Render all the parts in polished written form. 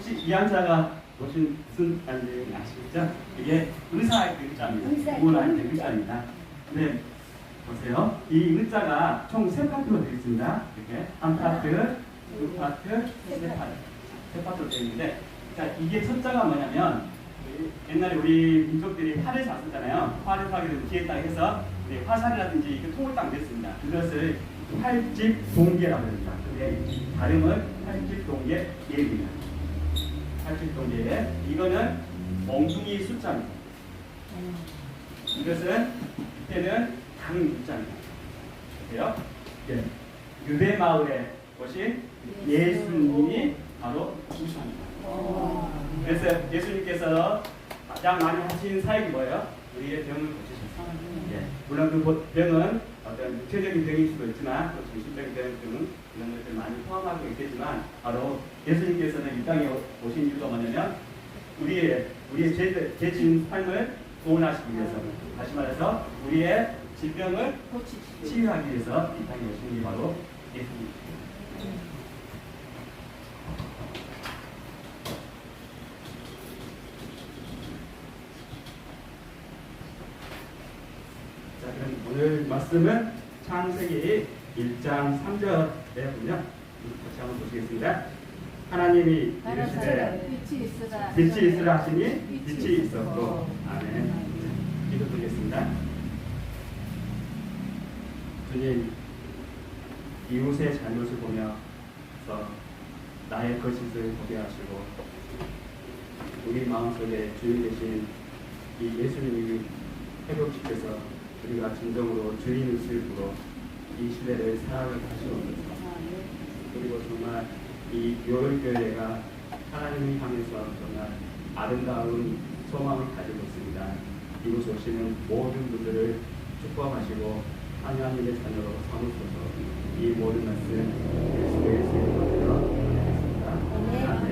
혹시 이 한자가 무슨 뜻인지 아시겠죠? 이게 의사의 글자입니다. 구원할 때 글자입니다. 네, 보세요. 이 의자가 총 3파트로 되어 있습니다. 이렇게 한 파트, 두 파트, 세 파트로 되어 있는데, 자, 이게 첫자가 뭐냐면 옛날에 우리 민족들이 활을 잘 쓰잖아요. 활을 하게 되면 뒤에 딱 해서 화살이라든지 그 통을 딱 냈습니다. 그것을 활집동계라고 합니다. 근데 발음은 활집동계 예입니다. 활집동계. 이거는 멍둥이 숫자입니다. 이것은 이때는 당 숫자입니다. 보세요. 예. 유대 마을에 오신 예수님이 바로 우수합니다. 그래서 예수님께서 가장 많이 하신 사역이 뭐예요? 우리의 병을 고치셨어요. 예. 물론 그 병은 어떤 육체적인 병일 수도 있지만 또 정신적인 병 등 이런 것들 많이 포함하고 있겠지만 바로 예수님께서는 이 땅에 오신 이유가 뭐냐면 우리의 죄진 삶을 구원하시기 위해서, 다시 말해서 우리의 질병을 치유하기 위해서 이 땅에 오신 게 바로 예수님입니다. 자, 그럼 오늘 말씀은 창세기 1장 3절에 보면 같이 한번 보시겠습니다. 하나님이 이르시되 빛이 있으라 하시니 빛이 있었고. 아멘. 기도드리겠습니다. 주님, 이웃의 잘못을 보면서 나의 거짓을 보게 하시고 우리 마음속에 주인 되신 이 예수님이 회복시켜서 우리가 진정으로 주인 의식으로 이 시대를 살아가게 하시옵소서. 그리고 정말 이 요일교회가 하나님을 향해서 정말 아름다운 소망을 가지고 있습니다. 이곳에 오시는 모든 분들을 축복하시고 하나님의 자녀로 삼으소서. 이 모든 말씀 예수의 이름으로 기도드렸습니다. 아멘.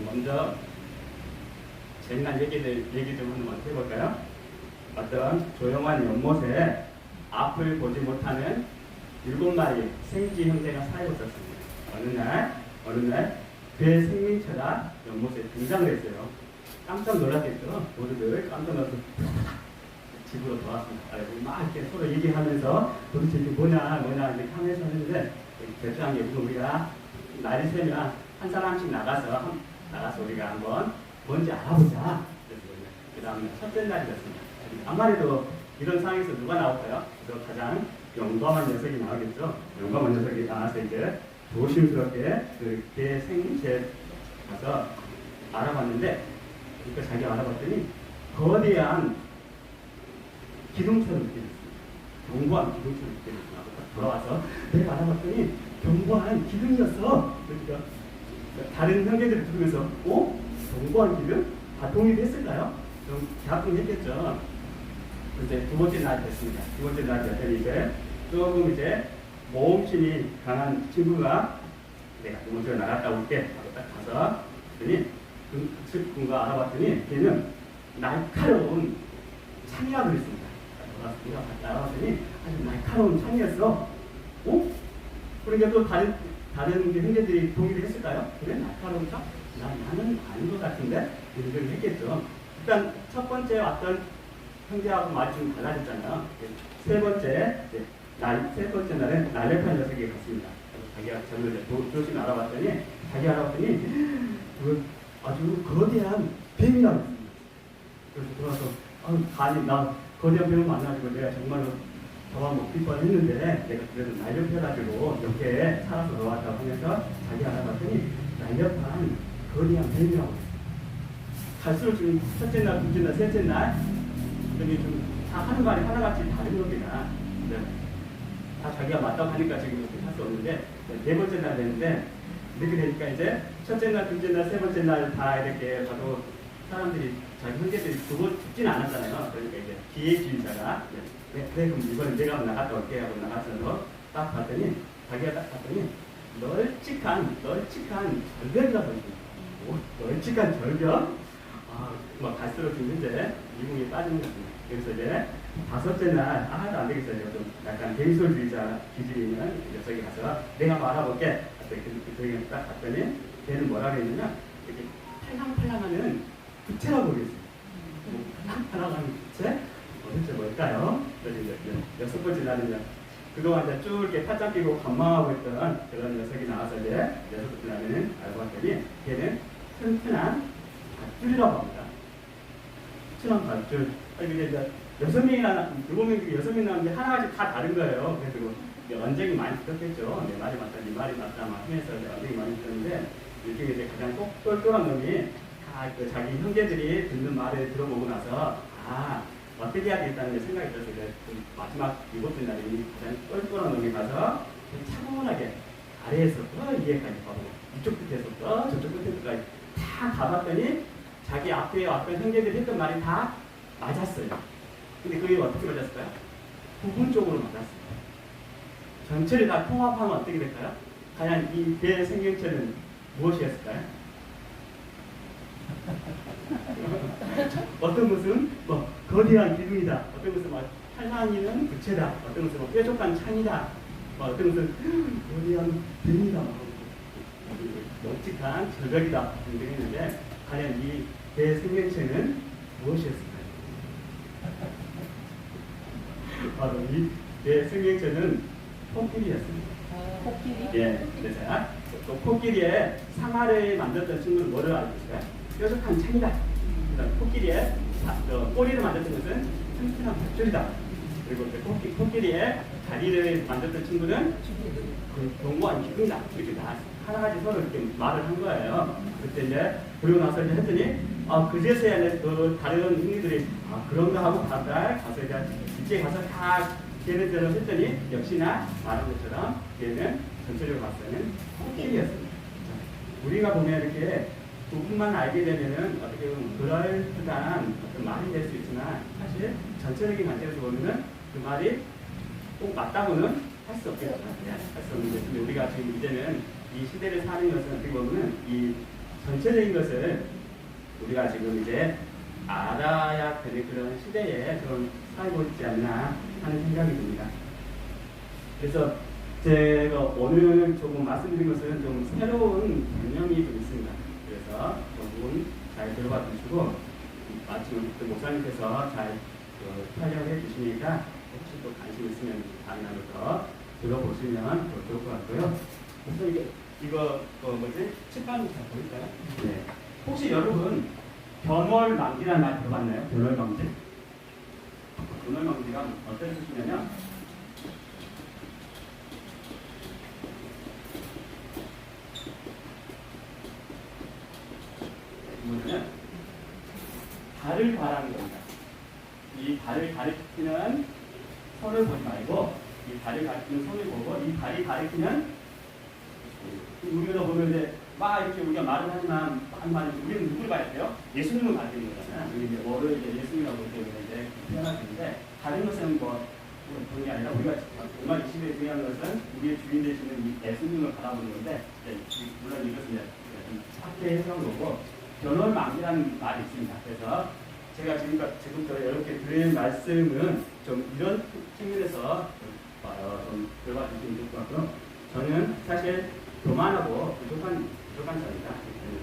먼저 재미난 얘기 좀 한번 해볼까요? 어떤 조용한 연못에 앞을 보지 못하는 7마리 생쥐 형제가 살고 있었습니다. 어느 날 배 생명체가 연못에 등장을 했어요. 깜짝 놀랐겠죠? 모두들 깜짝 놀라서 집으로 돌아왔습니다. 막 이렇게 서로 얘기하면서 도대체 이게 뭐냐 이렇게 하면서 했는데 결정한 게 우리가 날이 새면 한 사람씩 나가서 우리가 한번 뭔지 알아보자. 그 다음에 첫째 날이었습니다. 아무래도 이런 상황에서 누가 나올까요? 그래서 가장 용감한 녀석이 나오겠죠. 용감한 녀석이 나와서 이제 조심스럽게 그 생체 가서 알아봤는데, 그러니까 자기가 알아봤더니 거대한 기둥처럼 느껴졌습니다. 견고한 기둥처럼 느껴졌습니다. 돌아와서 내가 알아봤더니 견고한 기둥이었어. 그러니까 다른 형제들이 들으면서 견고한 기둥? 다 동의했을까요? 좀 가뿐했겠죠. 이제 두 번째 날이 됐습니다. 두 번째 날이 됐더니 이제 조금 이제 모험심이 강한 친구가 내가 두 번째로 나갔다 올게 하고 딱 가서 그랬더니 그 친구가 알아봤더니 걔는 날카로운 창이라고 그랬습니다. 우리가 알아봤더니 아주 날카로운 창이었어. 그러니까 또 다른 형제들이 동의를 했을까요? 그래? 날카로운 창? 나는 아닌 것 같은데? 이런 했겠죠. 일단 첫 번째 왔던 형제하고 말이 좀 달라졌잖아요. 세 번째 날은 날렵한 녀석이 갔습니다. 자기가 저를 조심히 알아봤더니 아주 거대한 뱀이라고 했습니다. 그래서 돌아서 나 거대한 뱀을 만나가지고 내가 정말로 잡아먹힐 뻔했는데 내가 그래도 날렵해가지고 이렇게 살아서 들어왔다고 하면서 자기 알아봤더니 날렵한 거대한 뱀이라고 했습니다. 갈수록 지금 첫째 날, 둘째 날, 셋째 날 이렇게 좀 다 하는 말이 하나같이 다른 겁니다. 다 자기가 맞다고 하니까 지금 이렇게 할 수 없는데 네 번째 날 됐는데 이렇게 되니까 이제 첫째 날, 둘째 날, 세 번째 날 다 이렇게 봐도 사람들이 자기 형제들이 죽진 않았잖아요. 그러니까 이제 기회주의자가 그럼 이번엔 내가 한번 나갔다 올게 하고 나가서 딱 봤더니 자기가 딱 봤더니 널찍한 절벽이라고 했습니다. 널찍한 절벽? 막 갈수록 지금 현재 미국에 빠지는 것 같습니다. 그래서 이제 다섯째 날 하나도 안 되겠어요. 좀 약간 개인솔주의자 기질이 있는 녀석이 가서 내가 말아볼게. 그에게 딱 갔더니 걔는 뭐라 그랬느냐, 이렇게 팔랑팔랑하는 부채라고 그랬어요. 팔랑팔랑하는 부채? 도대체 뭘까요? 그래서 이제 여섯 번째 날은요, 그동안 이제 쭉 이렇게 팔짱 끼고 관망하고 있던 그런 녀석이 나와서 이제 여섯 번째 날에는 알고 봤더니 걔는 튼튼한 밧줄이라고 합니다. 튼튼한 밧줄. 근데 이제 여섯 명이나, 일곱 명 중에 여섯 명 나왔는데 하나씩 다 다른 거예요. 그래서 언쟁이 많이 붙었겠죠. 내 말이 맞다, 네 말이 맞다, 막 하면서 언쟁이 많이 붙었는데, 이렇게 이제 가장 똘똘한 놈이 다 그 자기 형제들이 듣는 말을 들어보고 나서, 아, 어떻게 해야 되겠다는 생각이 들어서 이제 마지막 일곱째 날이 가장 똘똘한 놈이 가서 차분하게 아래에서부터 위에까지 가고, 이쪽 끝에서부터 저쪽 끝에서까지 다 가봤더니 자기 앞에 왔던 형제들이 했던 말이 다 맞았어요. 근데 그게 어떻게 맞았을까요? 부분적으로 맞았어요. 전체를 다 통합하면 어떻게 될까요? 과연 이 배 생명체는 무엇이었을까요? 어떤 것은 뭐 거대한 기둥이다, 어떤 것은 뭐 탈랑이는 부채다, 어떤 것은 뭐 뾰족한 창이다, 뭐 어떤 것은 거대한 뱀이다, 널찍한 절벽이다 등등 했는데, 과연 이 배 생명체는 무엇이었을까요? 바로 이 배 생명체는 코끼리였습니다. 코끼리? 예, 그래서 또 코끼리의 상아를 만들었던 친구는 뭐를 알고 있을까요? 뾰족한 창이다. 그다음 코끼리의 꼬리를 만들었던 것은 튼튼한 밧줄이다. 그리고 코끼리의 다리를 만들었던 친구는 그 견고한 기둥이다. 이렇게 다 하나같이 서로 이렇게 말을 한 거예요. 그때 이제 그러고 나서 이제 했더니 그제서야 이제 또 다른 형님들이 그런가 하고 가서 이제 가서 다 걔네들을 했더니 역시나 말한 것처럼 얘는 전체적으로 봤을 때는 코끼리였습니다. 우리가 보면 이렇게 부분만 알게 되면은 어떻게 보면 그럴듯한 어떤 말이 될 수 있지만, 사실 전체적인 관점에서 보면은 그 말이 꼭 맞다고는 할 수 없겠죠. 할 수 없는데, 근데 우리가 지금 이제는 이 시대를 사는 것은 어떻게 보면은 이 전체적인 것을 우리가 지금 이제 알아야 되는 그런 시대에 좀 살고 있지 않나 하는 생각이 듭니다. 그래서 제가 오늘 조금 말씀드린 것은 좀 새로운 개념이 좀 있습니다. 그래서 조금 잘 들어봐 주시고, 마침 그 목사님께서 잘 설명을 해 주시니까 혹시 또 관심 있으면 다음에 더 들어보시면 더 좋을 것 같고요. 그래서 이거 뭐지? 책방 잘 보일까요? 네. 혹시 여러분 변월망지라는 말 들어봤나요? 변월망지? 변월망지가 어떤 뜻이냐면, 뭐냐면 달을 바라는 겁니다. 이 달을 가리키는 손을 보지 말고 이 달을 가리키는 손을 보고, 이 달이 가리키는, 우리가 보면 이제 막 이렇게 우리가 말을 하지만 우리는 누구를 봐야 돼요? 예수님을 가리키는 거잖아요. 우리 이제 뭐를 이제 예수님이라고 이제 표현하는데, 다른 것은 그런 게 아니라 우리가 정말 이 시대에 중요한 것은 우리의 주인 되시는 이 예수님을 바라보는 건데, 물론 이것은 이제 학계 해석을 보고 변월망이라는 말이 있습니다. 그래서 제가 지금부터 이렇게 드릴 말씀은 좀 이런 측면에서 좀 들어봐 주시면 좋을 것 같고요. 저는 사실 교만하고 부족한 자입니다.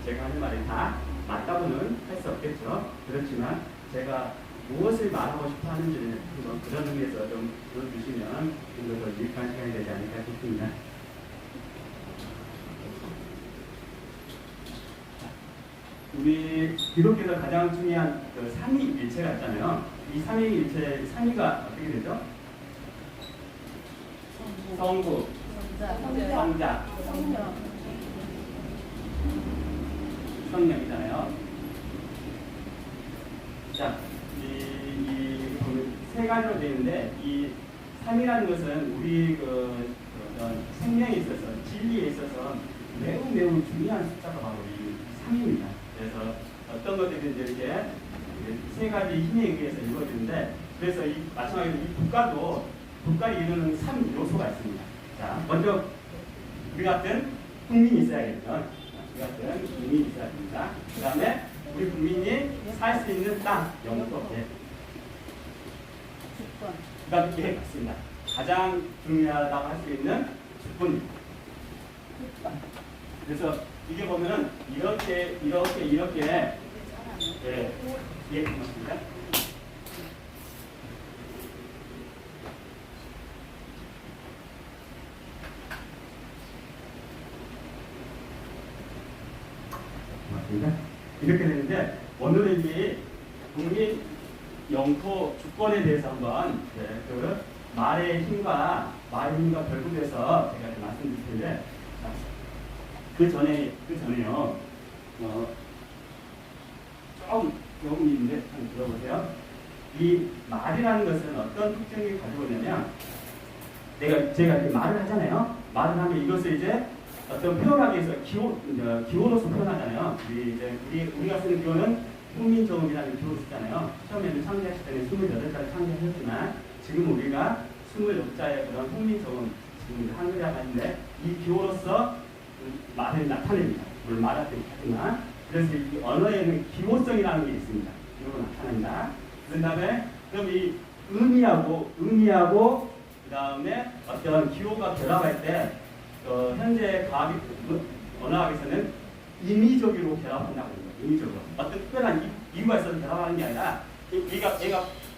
제가 하는 말이 다 맞다고는 할 수 없겠죠. 그렇지만 제가 무엇을 말하고 싶어 하는지는 그런 의미에서 좀 들어주시면 좀 더 유익한 시간이 되지 않을까 싶습니다. 우리 기독교에서 가장 중요한 그 삼위일체가 있잖아요. 이 삼위일체, 삼위가 어떻게 되죠? 성부, 성자, 성령이잖아요. 자, 이 세 가지로 되어 있는데, 이 삼이라는 것은 우리 생명에 있어서, 진리에 있어서 매우 중요한 숫자가 바로 이 3입니다. 그래서 어떤 것들이 이렇게 세 가지 힘에 의해서 이루어지는데, 그래서 마찬가지로 이 국가를 이루는 3요소가 있습니다. 자, 먼저 우리 같은 국민이 있어야겠죠. 우리 같은 국민이 있어야 됩니다. 그 다음에 우리 국민이 살 수 있는 땅, 영토, 그러니까 이게 맞습니다. 가장 중요하다고 할 수 있는 주권입니다. 그래서 이게 보면은 이렇게 예, 맞습니다. 맞습니다. 이렇게 되는데 오늘은 이 국민 영토 주권에 대해서 한번 그 말의 힘과 결국에서 제가 말씀드릴 텐데 그 전에요. 조금 있는데 한번 들어보세요. 이 말이라는 것은 어떤 특징을 가지고 있냐면 제가 이렇게 말을 하잖아요. 말을 하면 이것을 이제 어떤 표현하기 위해서 기호로서 표현하잖아요. 우리가 쓰는 기호는 훈민정음이라는 기호를 쓰잖아요. 처음에는 창제하실 때는 28자를 창제하셨지만 지금 우리가 26자의 그런 훈민정음 지금 한글화가 있는데 이 기호로서 말을 나타냅니다. 물론 말할 때 하지만 그래서 이 언어에는 기호성이라는 게 있습니다. 기호로 나타난다. 그 다음에 그럼 이 의미하고 그 다음에 어떤 기호가 결합할 때 현재 언어학에서는 임의적으로 결합한다고 합니다. 임의적으로 어떤 특별한 이유가 있어서 결합하는 게 아니라 얘가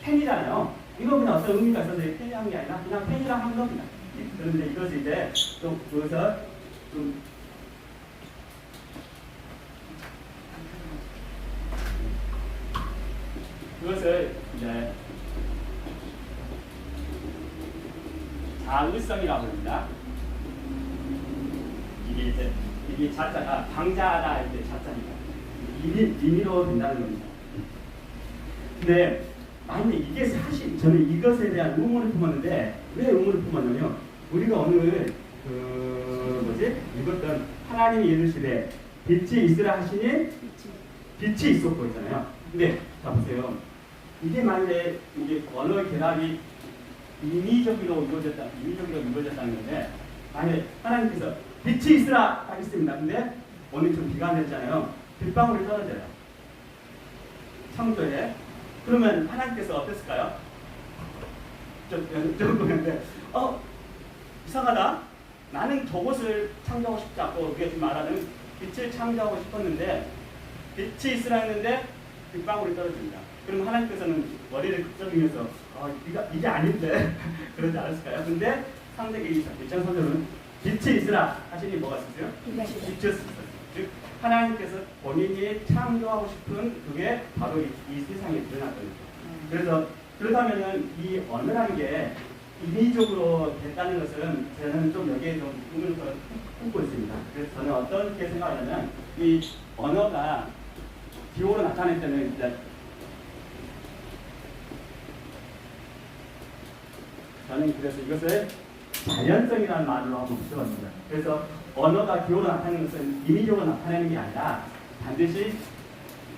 펜이잖아요. 이거 그냥 어떤 의미가 있어서 펜이라는 게 아니라 그냥 펜이랑 한 겁니다. 그런데 이것을 이제 좀 거기서 좀 그것을 이제 자의성이라고 합니다. 이게 자자가 방자하다 할 때 자자입니다. 임의로 된다는 겁니다. 근데 만약에 이게 사실 저는 이것에 대한 의문을 품었는데 왜 의문을 품었냐면 우리가 오늘 읽었던 하나님이 이르시되 빛이 있으라 하시니 빛이 있었고 있잖아요. 근데 자 보세요. 이게 만약에 이게 언어 결합이 임의적으로 이루어졌다는 건데 만약에 하나님께서 빛이 있으라 하겠습니다. 근데 오늘 좀 비가 내렸잖아요. 빗방울이 떨어져요. 창조에. 그러면 하나님께서 어땠을까요? 좀 보는데 이상하다. 나는 저것을 창조하고 싶지 않고 우리가 지금 말하는 빛을 창조하고 싶었는데 빛이 있으라 했는데 빗방울이 떨어집니다. 그럼 하나님께서는 머리를 끄적이면서 이게 아닌데 그러지 않았을까요? 근데 상대기 1장 3절은 빛이 있으라 하시니 뭐가 있었어요? 빛이 있었어요. 즉 하나님께서 본인이 창조하고 싶은 그게 바로 이 세상에 드러났던 거죠. 그래서 그렇다면은 이 언어라는 게 인위적으로 됐다는 것은 저는 좀 여기에 좀 의문을 품고 있습니다. 그래서 저는 어떻게 생각하냐면 이 언어가 기호로 나타낼 때는 저는 그래서 이것을 자연성이라는 말로 한번 붙여봤습니다. 그래서 언어가 기호로 나타내는 것은 임의적으로 나타내는 게 아니라 반드시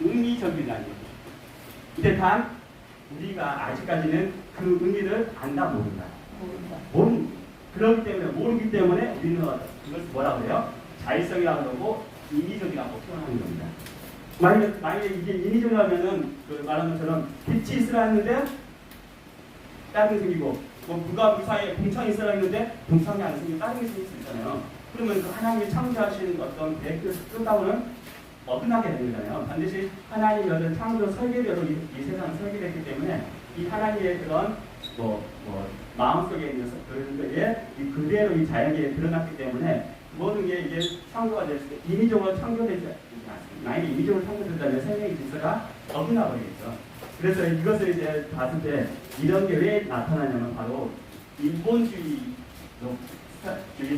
의미적이라는 거죠. 근데 단 우리가 아직까지는 그 의미를 안다 모른다. 그렇기 때문에 모르기 때문에 우리는 그것을 뭐라고 해요? 자의성이라고 그러고 인위적이라고 표현하는 겁니다. 만약에 이게 인위적이라면은 말한 것처럼 빛이 있으라 했는데 다른 게 생기고 누가 그 사이에 공창이 있으라 했는데 공창이 안 생기고 다른 게 생길 수 있잖아요. 그러면 그 하나님이 창조하신 어떤 계획을 끝나고는 어긋나게 되는 거잖아요. 반드시 하나님이 어떤 창조 설계대로 이 세상을 설계했기 때문에 이 하나님의 그런 마음속에 있는 그런 거에 그대로 이 자연계에 드러났기 때문에 모든 게 이게 창조가 됐을 때 임의적으로 창조되지 않습니다. 만약에 임의적으로 창조된다면 생명의 질서가 어긋나 버리겠죠. 그래서 이것을 이제 봤을 때 이런 게 왜 나타나냐면 바로 인본주의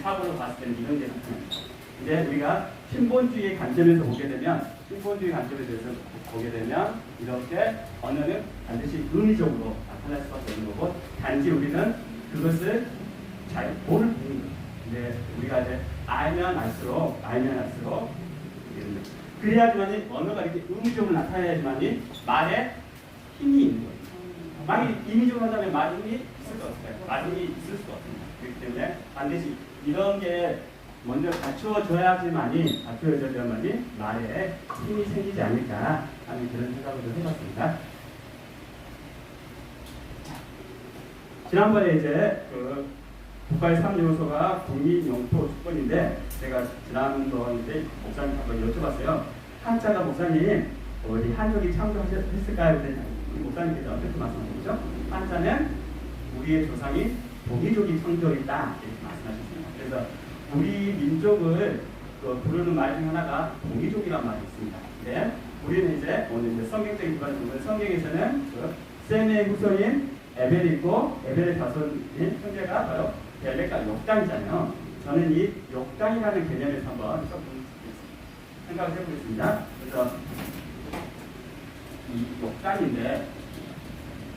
사고로 봤을 때는 이런 게 나타납니다. 이제 우리가 신본주의 관점에서 보게 되면 이렇게 언어는 반드시 의미적으로 나타날 수밖에 없는 거고 단지 우리는 그것을 잘 모르는 거예요. 근데 우리가 이제 알면 알수록 그래야지만이 언어가 이렇게 의미적으로 나타나야지만이 말에 힘이 있는 거예요. 만약에 임의적으로 하자면 말에 힘이 있을 수 없어요. 말에 힘이 있을 수가 없습니다. 그렇기 때문에 반드시 이런 게 먼저 갖추어져야지만이 말에 힘이 생기지 않을까 하는 그런 생각을 좀 해봤습니다. 자, 지난번에 이제 그 국가의 3요소가 국민, 영토, 주권인데 제가 지난번에 목사님한테 여쭤봤어요. 한자가 목사님 어디 한족이 창조했을까요? 그랬더니 목사님께서 어떻게 말씀하셨죠? 한자는 우리의 조상이 동이족이 창조했다 이렇게 말씀하셨습니다. 그래서 우리 민족을 부르는 말 중 하나가 동이족이라는 말이 있습니다. 근데 우리는 이제 오늘 이제 성경적인 기반을 보면 성경에서는 셈의 후손인 에벨이 있고 에벨의 자손인 형제가 바로 벨렉과 욕당이잖아요. 저는 이 욕당이라는 개념에서 한번 조금 생각을 해보겠습니다. 그래서 이 욕당인데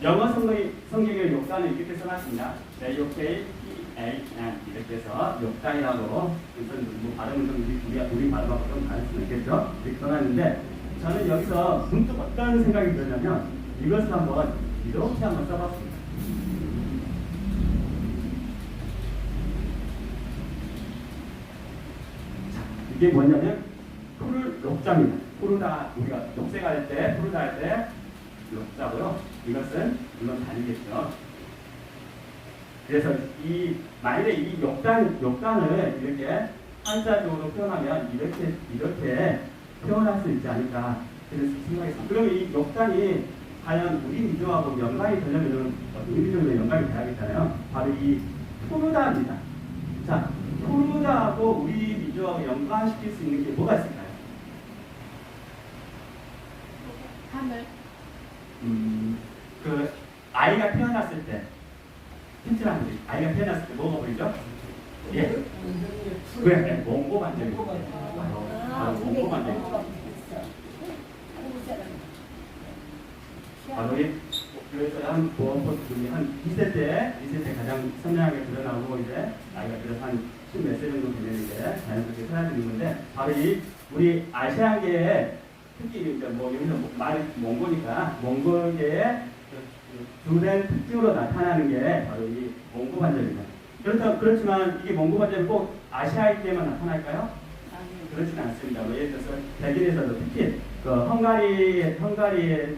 영어 성경의 욕당을 이렇게 써놨습니다. J-O-K-T-A-N 이렇게 해서 욕당이라고 뭐 발음은 좀 우리 발음하고 좀 다를 수는 있겠죠. 이렇게 써놨는데 저는 여기서 문득 어떤 생각이 들냐면 이것을 한번 이렇게 한번 써봤습니다. 이게 뭐냐면 푸를 욕자입니다. 푸르다 우리가 녹색할 때 푸르다 할 때 욕자고요. 이것은 물론 다르겠죠. 그래서 이 만일에 이 욕단을 이렇게 한자적으로 표현하면 이렇게 표현할 수 있지 않을까 그런 생각했습니다. 그러면 이 욕단이 과연 우리 민족하고 연관이 되려면 우리 민족에 연관이 돼야겠잖아요. 바로 이 푸르다입니다. 자, 푸르다하고 우리 민족하고 연관시킬 수 있는 게 뭐가 있을까요? 하늘. 그 아이가 태어났을 때 힌트라는 게 아이가 태어났을 때 뭐가 보이죠? 예? 왜? 몽고 반점이 몽고 반점이 바로 이 그래서 한 보험포트들이 한 2세 때 가장 선명하게 드러나고 이제 아이가 그래서 한 10몇 세 정도 되면 이제 자연스럽게 사라지는 건데 바로 이 우리 아시아계의 특히 뭐 여기서 말이 몽골이니까 몽골계의 주된 특징으로 나타나는 게 바로 이 몽고 반점입니다. 그렇지만 이게 몽고 반점이 꼭 아시아계에만 나타날까요? 그렇지는 않습니다. 뭐 예를 들어서 백인에서도 특히 그 헝가리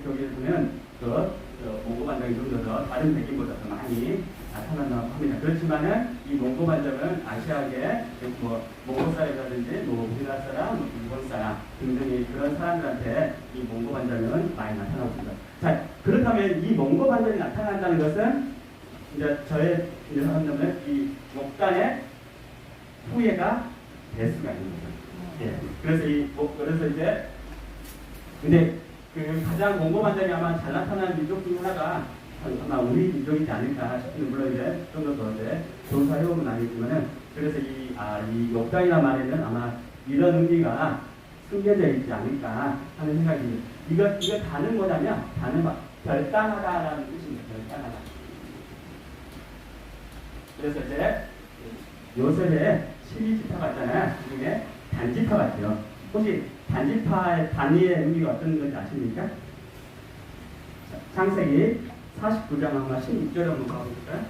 쪽에서는 몽고 반점이 좀 더 다른 백인보다 더 많이 나타난다고 합니다. 그렇지만은 이 몽고 반점은 아시아계 뭐 몽골 사람이라든지 뭐 우리나라 사람, 뭐 일본 사람 등등의 그런 사람들한테 이 몽고 반점은 많이 나타나고 있습니다. 자, 그렇다면 이 몽고 반점이 나타난다는 것은 이제 저의 한다면 이 욕단의 후예가 될 수가 있는 거죠. 예. 그래서 이제 근데 그 가장 몽고반 점이 아마 잘 나타나는 민족 중 하나가 아마 우리 민족이지 않을까 싶은데 물론 이제 좀 더 이제 조사해보면 알겠지만은 그래서 이 욕당이라는 말에는 아마 이런 의미가 숨겨져 있지 않을까 하는 생각이 듭니다. 이거 다는 뭐냐면 다는 결단하다라는 뜻입니다. 결단하다. 그래서 이제 요셉의 12지파가 있잖아요. 그 중에 단지파가 있죠. 혹시 단지파의 단위의 의미가 어떤 건지 아십니까? 창세기 49장 한번 16절에 한번 가볼까요?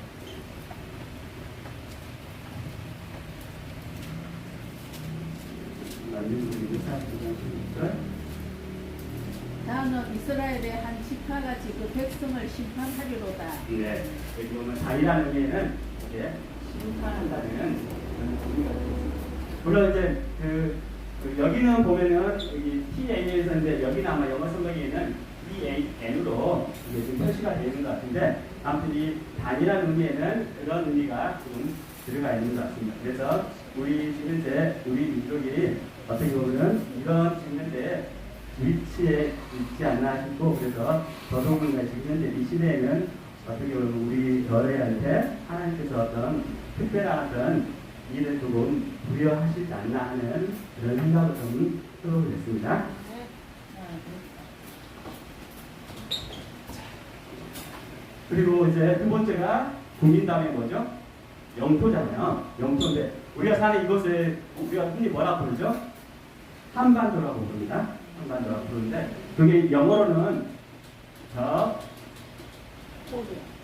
나는 이스라엘의 한 지파가 그 백성을 심판하리로다. 네. 여기 보면 단이라는 의미에는 이제 심판한다는 물론 이제 여기는 보면은 여기 TA에서인데 여기는 아마 영어 성경에는 EAN으로 이게 지금 표시가 되어 있는 것 같은데 아무튼 이 단이라는 의미에는 그런 의미가 조금 들어가 있는 것 같습니다. 그래서 우리 지금 현재 우리 민족이 어떻게 보면 이런 측면에 위치에 있지 않나 싶고 그래서 더더군다나 지금 현재 이 시대에는 어떻게 보면 우리 교회한테 하나님께서 어떤 특별한 어떤 일을 조금 부여하시지 않나 하는 그런 생각을 좀 해보겠습니다. 그리고 이제 두 번째가 국민 다음에 뭐죠? 영토잖아요. 영토인데 우리가 사는 이곳을 우리가 흔히 뭐라고 부르죠? 한반도라고 부릅니다. 한반도라고 부르는데 그게 영어로는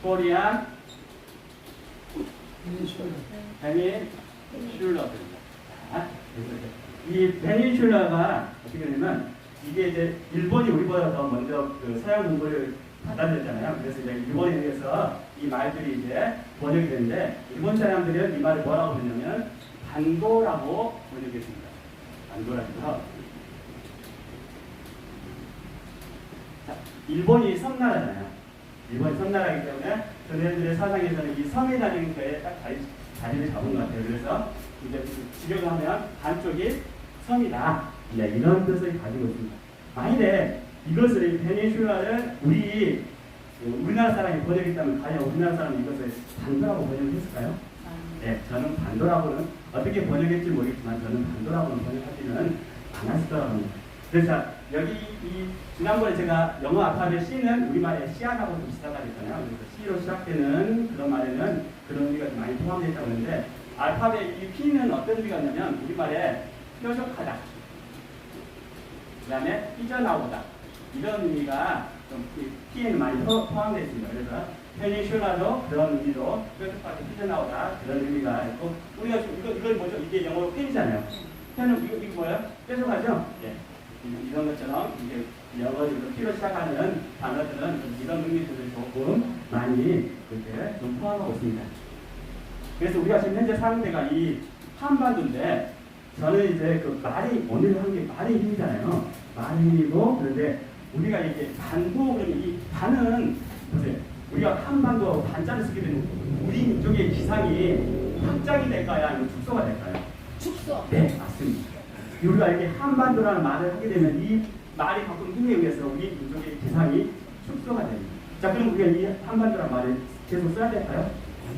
코리안 페닌슐라입니다. 이 페닌슐라가 어떻게 되냐면 이게 이제 일본이 우리보다 더 먼저 그 서양 공부를 받아들였잖아요. 그래서 이제 일본에 의해서 이 말들이 이제 번역이 되는데 일본 사람들은 이 말을 뭐라고 부르냐면 반도라고 번역했습니다. 반도라고 해서 자, 일본이 섬나라잖아요. 일본이 섬나라이기 때문에 그네들의 사상에서는 이 섬이라는 거에 딱 자리를 잡은 것 같아요. 그래서 이제 직역을 하면 반쪽이 섬이다. 네, 이런 뜻을 가지고 있습니다. 만일에 이것을 페니슐라를 우리나라 사람이 번역했다면 과연 우리나라 사람이 이것을 반도라고 번역했을까요? 네, 저는 반도라고는 어떻게 번역했지 모르겠지만 저는 반도라고는 번역하지는 않았을 거라고 합니다. 그래서 여기 이 지난번에 제가 영어 알파벳 C는 우리말의 씨앗하고 좀 비슷하다고 했잖아요. 그래서 C로 시작되는 그런 말에는 그런 의미가 좀 많이 포함되어 있다고 했는데 알파벳 이 P는 어떤 의미가 있냐면 우리말에 뾰족하다, 그 다음에 삐져나오다 이런 의미가 좀 P에는 많이 포함되어 있습니다. 그래서 페니슐라도 그런 의미로 뾰족하게 삐져나오다 그런 의미가 있고 우리가 이걸 뭐죠? 이게 영어로 펜이잖아요. 펜은 이거 뭐예요? 뾰족하죠? 예. 이런 것처럼 이게 영어로 P로 시작하는 단어들은 이런 의미들을 조금 많이 그렇게 좀 포함하고 있습니다. 그래서 우리가 지금 현재 사는 데가 이 한반도인데 저는 이제 그 말이 오늘 한 게 말의 힘이잖아요. 말의 힘이고 그런데 우리가 이게 반도 그러면 이 반은 보세요. 우리가 한반도 반자를 쓰게 되면 우리 민족의 기상이 확장이 될까요? 아니면 축소가 될까요? 축소. 네, 맞습니다. 우리가 이렇게 한반도라는 말을 하게 되면 이 말이 갖고 힘에 의해서 우리 민족의 기상이 축소가 됩니다. 자, 그럼 우리가 이 한반도라는 말을 계속 써야 될까요?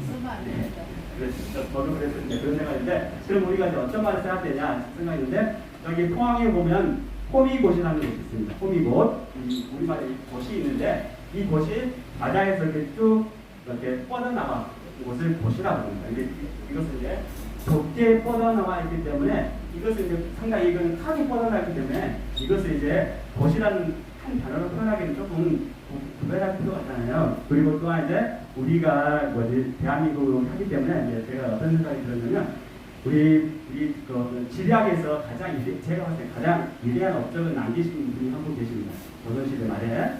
쓰면 안 네. 됩니다. 그래서 저도 그래서 이제 그런 생각인데, 그럼 우리가 이제 어떤 말을 써야 되냐 생각인데, 여기 포항에 보면 호미곶이라는 곳이 있습니다. 호미곶, 우리말에 곶이 있는데 이 곶이 바다에서 이렇게 쭉 이렇게 뻗어나와 이것을 곶이라고 합니다. 이것은 이제 좁게 뻗어나와 있기 때문에 이것은 이제 상당히 이건 크게 뻗어나기 때문에 이것을 이제 곶이라는 한 단어로 표현하기는 조금 구별할 필요가 있잖아요. 그리고 또한 이제 우리가 대한민국을 하기 때문에 이제 제가 어떤 생각이 들었냐면 우리 그 지리학에서 제가 봤을 때 가장 위대한 업적을 남기신 분이 한 분 계십니다. 조선시대 말에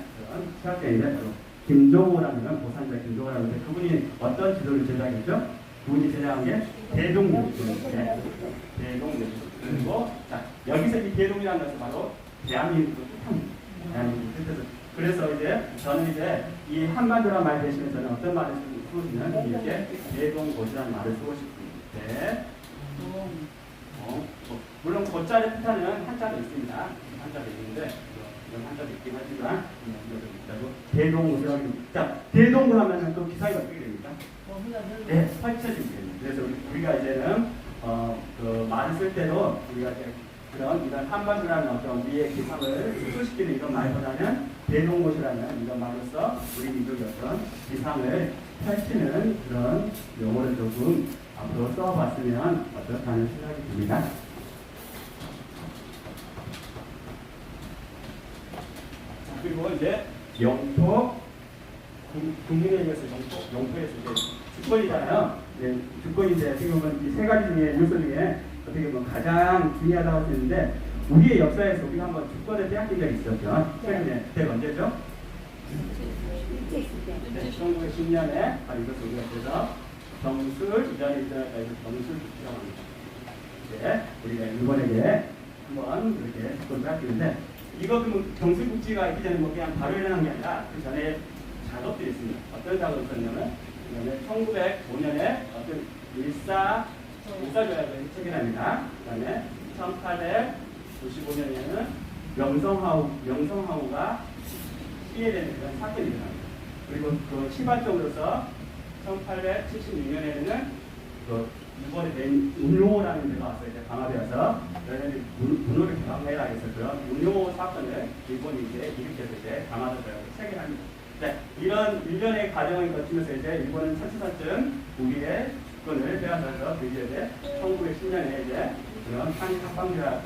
시학자인데 바로 김종호라는 보산자 김종호라는 그분이 어떤 지도를 제작했죠? 그분이 제작한 게 대동문입니다. 대동문. 그리고 자 여기서 이 대동이라는 것은 바로 대한민국을 뜻합니다. 대한민국을 뜻해서 그래서 이제 저는 이제 이 한반도라는 말 대신에 저는 어떤 말을 쓰고 싶냐면 이렇게 대동고시라는 말을 쓰고 싶은데 물론 고자를 뜻하는 한자도 있습니다. 한자도 있는데 이런 한자도 있긴 하지만 대동고시라고 자 대동고 하면은 또 기사가 어떻게 됩니까? 네, 펼쳐지게 됩니다. 그래서 우리가 이제는 그 말을 쓸 때도 우리가 이제 이런 한반도라는 어떤 우리의 기상을 축소시키는 이런 말보다는 대동고시라는 이런 말로서 우리 민족의 어떤 기상을 펼치는 그런 용어를 조금 앞으로 써봤으면 어떨까 하는 생각이 듭니다. 자, 그리고 이제 영토, 국민에 의해서 영토에서 이제 주권이잖아요. 네, 주권인데 어떻게 보면 이 세 가지 중에 요소 중에 어떻게 보면 가장 중요하다고 할 수 있는데 우리의 역사에서 우리가 한번 주권을 빼앗긴 적이 있었죠. 최근에 그때 언제죠? 1910년에 이것을 우리가 그래서 정술 이전에 있어서 정술 국지라고 합니다. 이제 우리가 일본에게 한번 이렇게 주권을 빼앗기는데 이거 그러면 정술 국지가 있기 전에 뭐 그냥 바로 일어난 게 아니라 그 전에 작업들이 있습니다. 어떤 작업이 있었냐면 1905년에 어떤 일사조약을 체결합니다. 그 다음에 1895년에는 명성하우가 피해되는 그런 사건이 일어납니다. 그리고 그 시발적으로서 1876년에는 그 일본에 된 운용호라는 데가 와서 이제 강화되어서 너네들이 문호를 개방해라 해서 그런 운용호 사건을 일본이 이제 일으켜서 이제 강화도를 체결합니다. 네, 이런 일련의 과정을 거치면서 이제 일본은 차츰차츰 우리의 주권을 빼앗아서 드디어 이제 1910년에 이제 그런 한일합방이라고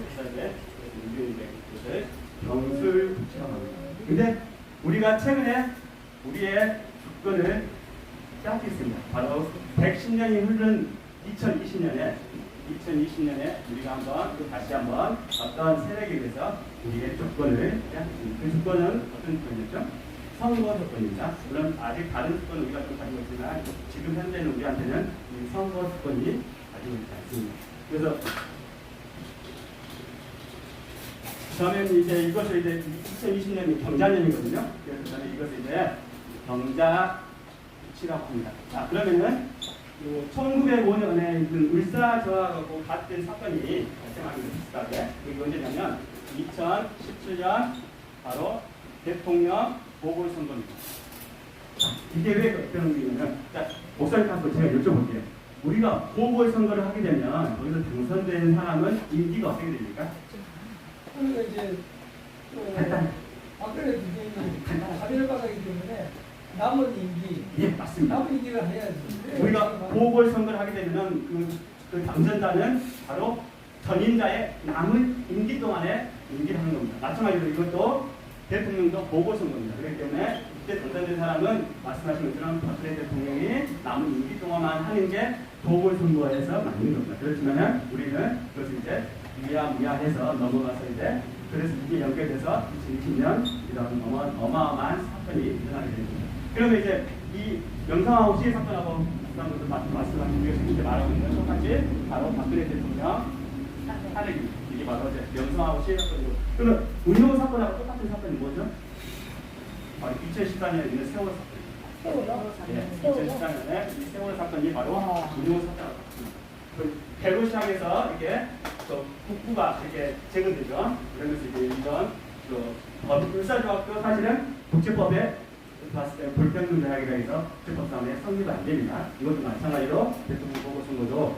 해서 이제 우리의 정술 국치라고 합니다. 근데 우리가 최근에 우리의 주권을 빼앗겼습니다. 바로 110년이 흐른 2020년에 2020년에 우리가 한번 또 다시 한번 어떤 세력에 대해서 우리의 조건을 그 조건은 어떤 조건이었죠? 선거 조건입니다. 물론 아직 다른 조건은 우리가 좀 가지고 있지만 지금 현재는 우리한테는 이 선거 조건이 가지고 있지 않습니다. 그래서 저는 이제 이것을 이제 2020년이 경자년이거든요. 그래서 저는 이것을 이제 경자치라고 합니다. 자, 그러면은 1905년에 있던 울사저하고 같은 사건이 발생하게 비슷하게 그게 언제냐면 2017년 바로 대통령 보궐선거입니다. 이게 왜 그런 게냐면 목사님한테 제가 여쭤볼게요. 우리가 보궐선거를 하게 되면 거기서 당선된 사람은 임기가 어떻게 됩니까? 그러니까 이제 박근혜 대통령이 자비를 받았기 때문에 남은 임기, 예, 맞습니다. 남은 임기를 해야지. 우리가 보궐선거를 하게 되면 그 당선자는 바로 전임자의 남은 임기 동안에 임기를 하는 겁니다. 마찬가지로 이것도 대통령도 보궐선거입니다. 그렇기 때문에 이때 당선된 사람은 말씀하신 것처럼 박근혜 대통령이 남은 임기 동안만 하는 게 보궐선거에서 맞는 겁니다. 그렇지만 우리는 그것을 이제 무야무야해서 넘어가서 이제 그래서 이게 연결돼서 2020년 이런 어마어마한 사건이 일어나게 됩니다. 그러면 이제 이 명성황후 시해 사건하고 그런 것도 말씀하신 게 이제 말하고 있는 건 똑같이 바로 박근혜 대통령 탄핵입니다. 이게 바로 이제 명성황후 시해 사건이고 그러면 운용 사건하고 똑같은 사건이 뭐죠? 2014년에 있는 세월호 사건. 네, 2014년에 이 세월호 사건이 바로 운용 사건하고 같습니다. 배로 시작해서 이렇게 북부가 이렇게 제거되죠. 그러면서 이제 이런 울산중학교 사실은 국제법에 봤을 때 불평등 대학이라 해서 국제법상에 성립이 안 됩니다. 이것도 마찬가지로 대통령 보궐선거도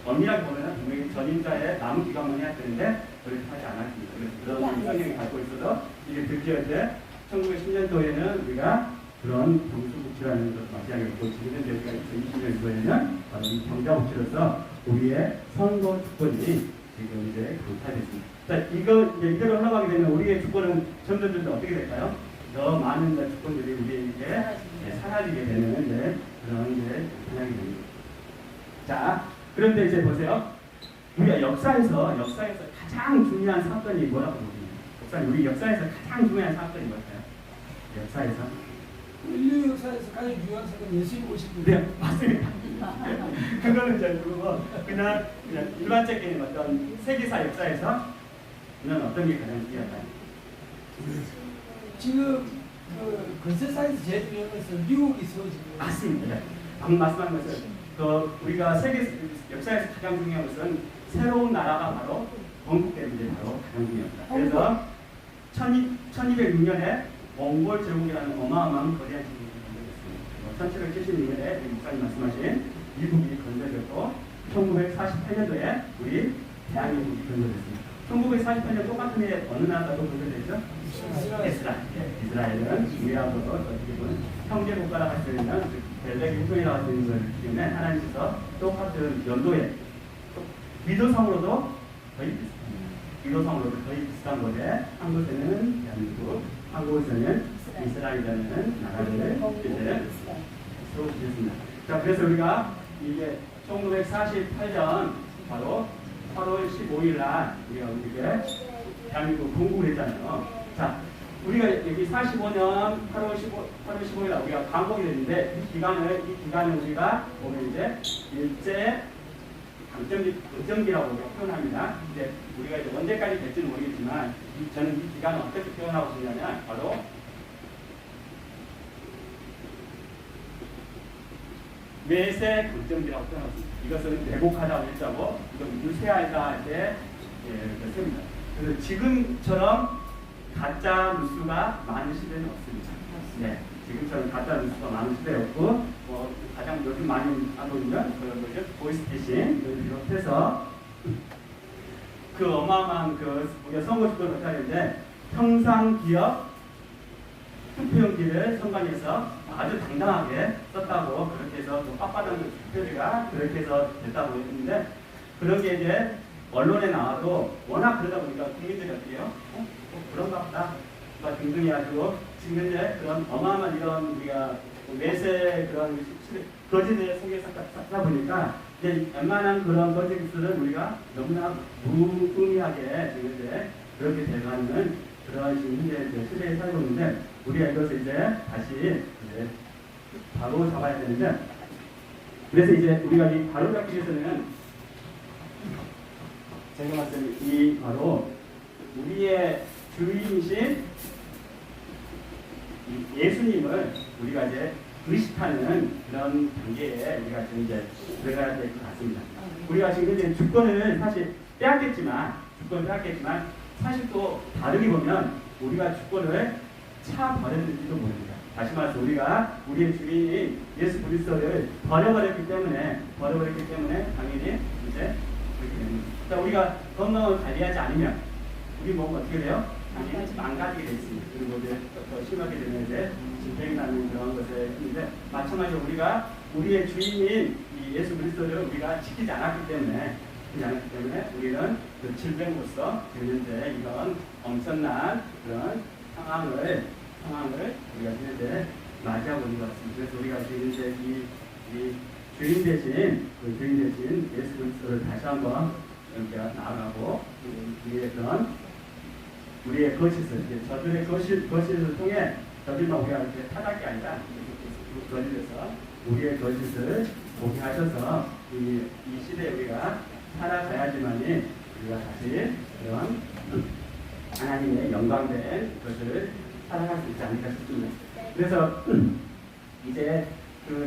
엄밀하게 보면 분명히 전임자의 남은 기간만 해야 되는데 그렇게 하지 않았습니다. 그래서 그런 성향이 갖고 있어서 이게 드디어 이제 1910년도에는 우리가 그런 경수복지라는 것을 마지막에 보고 지금 현재 우리가 2020년도에는 바로 이 경자복지로서 우리의 선거 주권이 지금 이제 강타됐습니다. 자, 이대로 흘러가게 되면 우리의 주권은 점점 어떻게 될까요? 더 많은 주권들이 우리에게 사라지게 되는 그런 이제 방향이 됩니다. 자, 그런데 이제 보세요. 우리가 역사에서 가장 중요한 사건이 뭐라고 보십니까? 목사님, 우리 역사에서 가장 중요한 사건이 뭘까요? 역사에서? 인류 역사에서 가장 중요한 사건 예수님 오신 분. 네, 맞습니다. 그거는 이제 그냥 일반적인 어떤 세계사 역사에서 는 어떤 게 가장 중요할까요? 지금 그 건설사에서 제일 중요한 것은 미국이 세워진 거예요. 맞습니다. 방금 말씀한 것은 우리가 세계 역사에서 가장 중요한 것은 새로운 나라가 바로 건국되는 게 바로 가장 중요합니다. 그래서 1206년에 몽골 제국이라는 어마어마한 거대한 제국이 건설됐습니다. 1776년에 목사님 말씀하신 미국이 건설됐고 1948년도에 우리 대한민국이 건설됐습니다. 1948년 똑같은 해에 어느 나라가 또 건설됐죠? 이스라엘은 우리하고도 어떻게 보면 형제 국가라고 할 수 있는 벨벳 흉통이라고 할 수 있는 거기 때문에 하나님께서 똑같은 연도에 미도성으로도 거의 비슷합니다. 미도성으로도 거의 비슷한 곳에 한 곳에는 대한민국, 한 곳에는 이스라엘이라는 나라를 이제 세워주셨습니다. 자, 그래서 우리가 이게 1948년 바로 8월 15일 날 우리가 이렇게 대한민국 건국을 했잖아요. 자, 우리가 여기 45년 8월 15일 날 우리가 강복이 됐는데 이 기간을 우리가 보면 이제 일제 강점기라고 우리가 표현합니다. 이제 우리가 이제 언제까지 될지는 모르겠지만 저는 이 기간을 어떻게 표현하고 싶냐면 바로 매세 강점기라고 표현합니다. 이것은 왜곡하다고 했자고 이건 유세하다 할때 씁니다. 그래서 지금처럼 가짜 뉴스가 많은 시대는 없습니다. 네, 지금처럼 가짜 뉴스가 많은 시대였고 가장 요즘 많이 하고 있는 그런 거죠. 보이스피싱을 비롯해서 그 어마어마한 우리가 선거주권을 하는데 평상기업 투표용지를 선관위에서 아주 당당하게 썼다고 그렇게 해서 빳빳한 투표지가 그렇게 해서 됐다고 했는데 그런 게 이제 언론에 나와도 워낙 그러다 보니까 국민들이 어떻게 해요? 그런가 보다 등등이 가지고 지금 현재 그런 어마어마한 이런 우리가 외세 그런 거짓에 속에서 쌓다 보니까 이제 웬만한 그런 거짓들은 우리가 너무나 무의미하게 지금 이제 그렇게 돼가는 그런 지금 시대에 살고 있는데 우리가 이것을 이제 다시 이제 바로 잡아야 되는데 그래서 이제 우리가 이 바로 잡기 위해서는 제가 말씀 이 바로 우리의 주인이신 이 예수님을 우리가 이제 의식하는 그런 단계에 우리가 지금 이제 들어가야 될 것 같습니다. 우리가 지금 이제 주권을 사실 빼앗겠지만 사실 또 다르게 보면 우리가 주권을 차 버렸는지도 모릅니다. 다시 말해서 우리가 우리의 주인인 예수 그리스도를 버려버렸기 때문에 당연히 이제 그렇게 됩니다. 자, 우리가 건강을 관리하지 않으면 우리 몸은 어떻게 돼요? 당연히 망가지게 되어 있습니다. 그리고 이제 더 심하게 되면 이제 질병이 나는 그런 것에 있는데 마찬가지로 우리가 우리의 주인인 이 예수 그리스도를 우리가 지키지 않았기 때문에 우리는 그 질병으로서 현재 이런 엄청난 그런 상황을 우리가 현재 맞이하고 있는 것 같습니다. 그래서 우리가 지금 이제 이 주인 대신 예수 그리스도를 다시 한번 이렇게 나아가고 우리의 거짓을 저들의 거짓을 통해 저들만 우리가 이렇게 타락이 아니라 거짓에서 우리의 거짓을 공개하셔서 이 시대에 우리가 살아가야지만이 우리가 다시 그런 하나님의 영광된 것을 살아갈 수 있지 않을까 싶습니다. 그래서 이제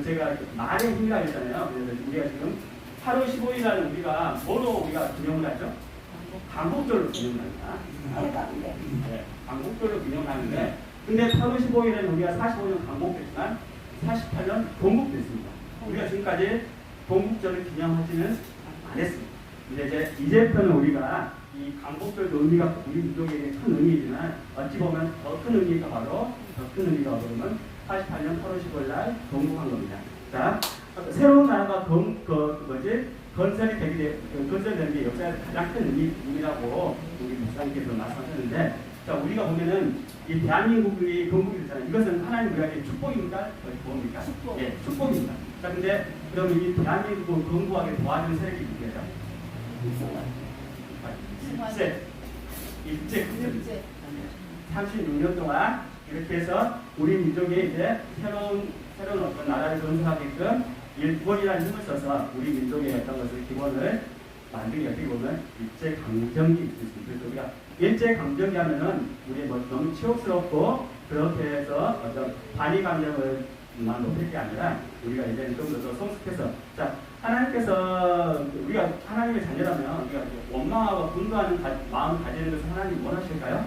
제가 말의 힘이라고 했잖아요. 그래서 우리가 지금 8월 15일날 우리가 뭐로 우리가 기념을 하죠? 광복절로 기념을 합니다. 네, 광복절로 기념을 하는데 근데 8월 15일에는 우리가 45년 광복됐지만 48년 건국됐습니다. 우리가 지금까지 건국절을 기념하지는 않았습니다. 근데 이제부터는 우리가 이 광복절도 의미가 우리 민족에게 큰 의미이지만 어찌 보면 더 큰 의미가 바로 48년 8월 15일 날 건국한 겁니다. 자, 새로운 나라가 건설되는 게 역사에서 가장 큰 의미라고 우리 목사님께서 말씀하셨는데, 자, 우리가 보면은 이 대한민국이 건국이 됐잖아요. 이것은 하나님 우리에게 축복입니까? 뭡니까? 축복. 예, 축복입니다. 자, 근데 그럼 이 대한민국을 건국하게 도와주는 세력이 누구예요? 일제 36년 동안 이렇게 해서 우리 민족이 이제 새로운 어떤 나라를 건설하게끔 일본이라는 힘을 써서 우리 민족의 어떤 것을 기본을 만들기 어떻게 보면 일제 강점기 있습니다. 그래서 우리가 일제 강점기 하면은 우리 뭐 너무 치욕스럽고 그렇게 해서 어떤 반의 감정을만 높일 게 아니라 우리가 이제 좀 더 성숙해서 자 하나님께서 우리가 하나님의 자녀라면 우리가 원망하고 분노하는 마음을 가지는 것을 하나님 원하실까요?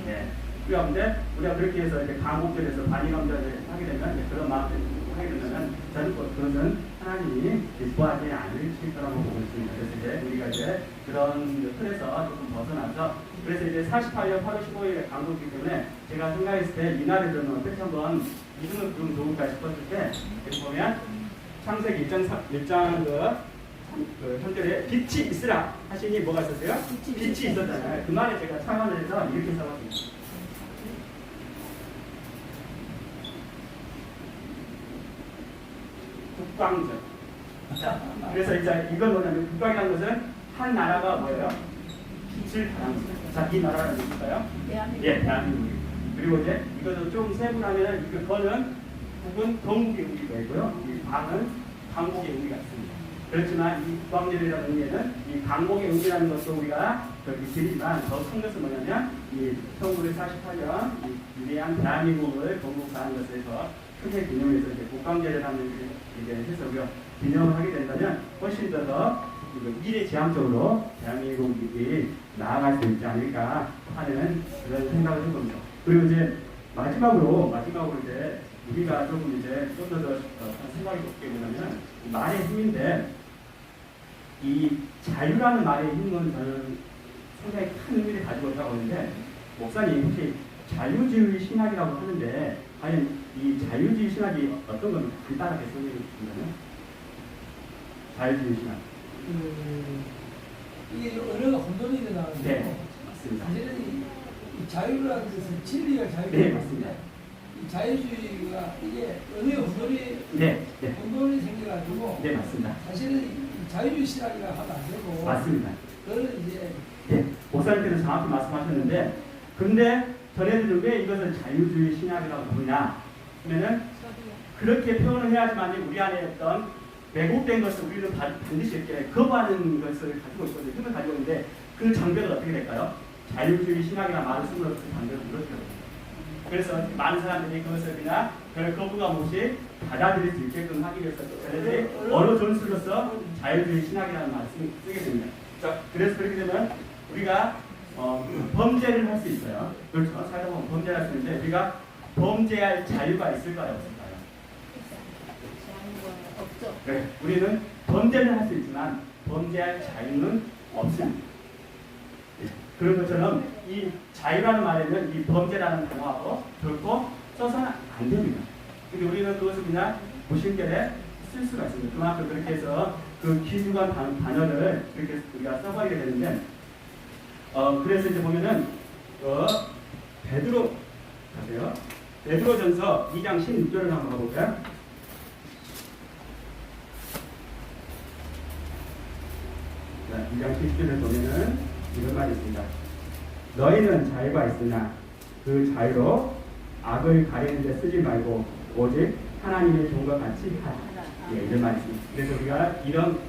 네. 우리가 그렇게 해서 이렇게 강복절에서 반의 감정을 하게 되면 그런 마음을 하게 되면 저는 그것은 하나님이 기뻐하지 않으실 거라고 보고 있습니다. 그래서 이제 우리가 이제 그런 틀에서 조금 벗어나서 그래서 이제 48년 8월 15일에 강복이기 때문에 제가 생각했을 때 이 날에 좀 어떻게 한번 이름을 부르면 좋을까 싶었을 때 여기 보면 창세기 1장 그 현절에 빛이 있으라 하시니 뭐가 있었어요? 빛이 있었잖아요. 그 말에 제가 참관을 해서 이렇게 써봤습니다. 국광절. 자, 그래서 이제 이건 뭐냐면 국광이라는 것은 한 나라가 뭐예요? 빛을 발하는 거예요. 자, 이 나라가 누굴까요? 예, 대한민국. 그리고 이제 이것을 좀 세분하면 이거는 북은 건국의 의미가 있고요. 이 광은 강국의 의미가 있습니다. 그렇지만 이 국광절이라는 의미에는 이 강국의 의미라는 것도 우리가 드리지만 더 큰 것은 뭐냐면 이 1948년 이 위대한 대한민국을 건국하는 것에서 크게 기념해서 이제 국광절이라는 이제 해서 우리가 기념을 하게 된다면 훨씬 더 미래지향적으로 대한민국이 나아갈 수 있지 않을까 하는 그런 생각을 해봅니다. 그리고 이제 마지막으로 이제 우리가 조금 이제 좀 더 생각이 높게 보면 말의 힘인데 이 자유라는 말의 힘은 저는 상당히 큰 의미를 가지고 있다고 하는데 목사님 혹시 자유주의 신학이라고 하는데 과연 이 자유주의 신학이 어떤 겁니까? 간단하게 설명해 주시면 자유주의 신학. 이게 언어가 혼돈이 되나는데 네, 맞습니다. 사실은 이 자유라는 것은 진리가 자유가 네, 맞습니다. 이 자유주의가 이게 어느 혼돈이 네, 네, 혼돈이 생겨가지고 네, 맞습니다. 사실은 이 자유주의 신학이라 하면 안 되고 맞습니다. 그거는 이제 네, 목사님께서 정확히 말씀하셨는데, 근데 전에들은 왜 이것을 자유주의 신학이라고 부르냐 하면은 그렇게 표현을 해야지만 우리 안에 어떤 왜곡된 것을 우리는 반드시 이렇게 거부하는 것을 가지고 있거든요. 힘을 가지고 있는데 그 장벽은 어떻게 될까요? 자유주의 신학이라는 말을 쓰므로 그 장벽을 무너뜨려요. 그래서 많은 사람들이 그것을 그냥 별 거부감 없이 받아들일 수 있게끔 하기 위해서 저희들이 언어 전술로서 자유주의 신학이라는 말을 쓰게 됩니다. 자, 그래서 그렇게 되면 우리가 범죄를 할 수 있어요. 그렇죠? 살다 보면 범죄를 할 수 있는데 우리가 범죄할 자유가 있을까요? 없을까요? 없죠. 네, 우리는 범죄를 할 수 있지만 범죄할 자유는 없습니다. 그런 것처럼 이 자유라는 말에는 이 범죄라는 단어하고 결코 써서는 안 됩니다. 근데 우리는 그것을 그냥 무심결에 쓸 수가 있습니다. 그만큼 그렇게 해서 그 기주관 단어를 그렇게 우리가 써버리게 되는데, 그래서 이제 보면은 베드로 가세요. 베드로전서 2장 16절을 한번 봐볼까요? 자, 2장 16절을 보면은 이런 말이 있습니다. 너희는 자유가 있으나 그 자유로 악을 가리는 데 쓰지 말고 오직 하나님의 종과 같이 하라. 예, 이런 말이 있습니다. 그래서 우리가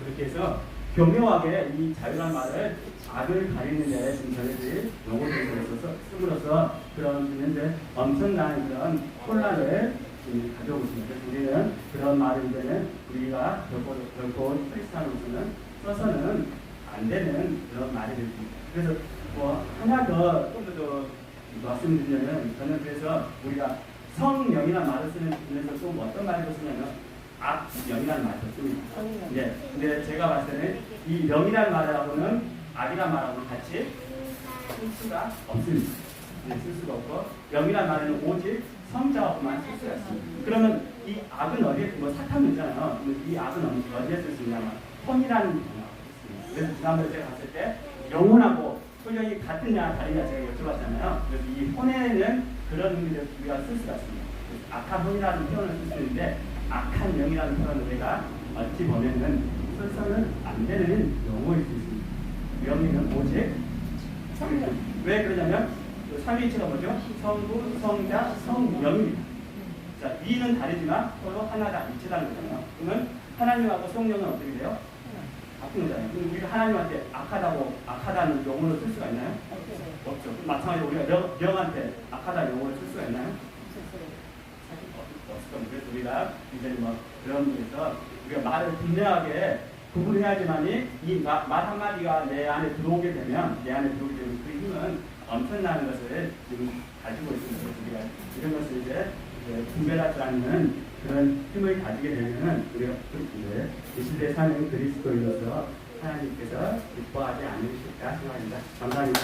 그렇게 해서 교묘하게 이 자유란 말을 악을 가리는 데 지금 저희들이 용어를 쓰므로써 그런 현재 엄청난 그런 혼란을 가져오고 있습니다. 그래서 우리는 그런 말을 이제는 우리가 결코 크리스찬으로서는 써서는 안 되는 그런 말이 되겠습니다. 그래서 하나 더 좀 더 말씀드리면 저는 그래서 우리가 성령이라는 말을 쓰면서 또 어떤 말을 쓰냐면 악령이라는 말을 씁니다. 네, 근데 제가 봤을 때는 이 영이라는 말하고는 악이라는 말하고는 같이 쓸 수가 없습니다. 네, 쓸 수가 없고 영이라는 말에는 오직 성자하고만 쓸 수가 있습니다. 그러면 이 악은 어디에 사탄은 있잖아요. 이 악은 어디에 쓸 수 있냐면 혼이라는 단어가 있습니다. 그래서 지난번에 제가 봤을 때 영혼하고 성령이 같으냐 다르냐 제가 여쭤봤잖아요. 그래서 이 혼에는 그런 의미를 우리가 쓸 수가 있습니다. 악한 혼이라는 표현을 쓸 수 있는데 악한 영이라는 표현을 우리가 어찌 보면은 써서는 안 되는 용어일 수 있습니다. 영이는 오직 왜 그러냐면 삼위일체가 뭐죠? 성부, 성자, 성령입니다. 자, 이는 다르지만 서로 하나다, 일체라는 거잖아요. 그러면 하나님하고 성령은 어떻게 돼요? 같은 거잖아요. 그럼 우리가 하나님한테 악하다는 용어를 쓸 수가 있나요? 없죠. 그럼 마찬가지로 우리가 영한테 악하다는 용어를 쓸 수가 있나요? 없을 겁니다. 그래서 우리가 이제 그런 의미에서 우리가 말을 분명하게 구분해야지만이 이 말 한마디가 내 안에 들어오게 되면 그 힘은 엄청나는 것을 지금 가지고 있습니다. 그래서 우리가 이런 것을 이제 분별하지 않는 그런 힘을 가지게 되면은 우리가 이제 이 시대에 사는 그리스도인으로서 하나님께서 기뻐하지 않으실까 생각합니다. 감사합니다.